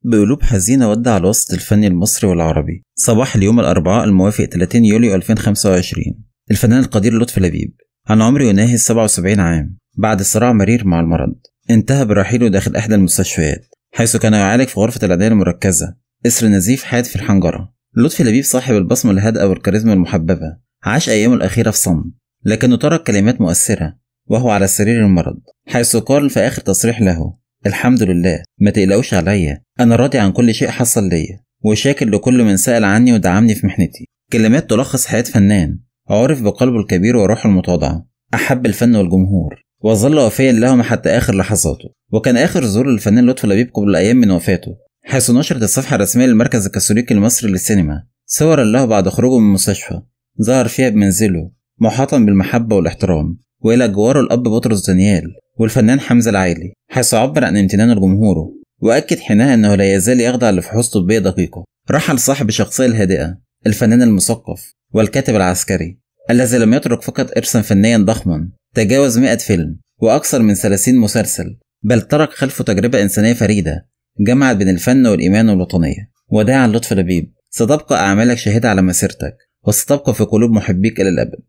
بقلوب حزينة ودع الوسط الفني المصري والعربي صباح اليوم الأربعاء الموافق 30 يوليو 2025 الفنان القدير لطفي لبيب عن عمر يناهز 77 عام بعد صراع مرير مع المرض انتهى برحيله داخل إحدى المستشفيات حيث كان يعالج في غرفة العناية المركزة إثر نزيف حاد في الحنجرة. لطفي لبيب صاحب البصمة الهادئة والكاريزما المحببة عاش أيامه الأخيرة في صمت، لكنه ترك كلمات مؤثرة وهو على سرير المرض، حيث قال في آخر تصريح له: الحمد لله، ما تقلقوش عليا، أنا راضي عن كل شيء حصل ليا وشاكر لكل من سأل عني ودعمني في محنتي. كلمات تلخص حياة فنان عرف بقلبه الكبير وروحه المتواضعة، أحب الفن والجمهور وظل وفيا لهم حتى آخر لحظاته. وكان آخر ظهور للفنان لطفي لبيب قبل أيام من وفاته، حيث نشرت الصفحة الرسمية للمركز الكاثوليكي المصري للسينما صورا له بعد خروجه من المستشفى، ظهر فيها بمنزله محاطا بالمحبة والاحترام، وإلى جواره الأب بطرس دانيال والفنان حمزة العايلي، حيث عبر عن امتنانه لجمهوره وأكد حينها أنه لا يزال يخضع لفحوص طبية دقيقة. رحل صاحب الشخصية الهادئة الفنان المثقف والكاتب العسكري الذي لم يترك فقط إرثا فنيا ضخما تجاوز 100 فيلم وأكثر من 30 مسلسل، بل ترك خلفه تجربة إنسانية فريدة جمعت بين الفن والإيمان والوطنية. وداعا لطفي لبيب، ستبقى أعمالك شاهدة على مسيرتك وستبقى في قلوب محبيك إلى الأبد.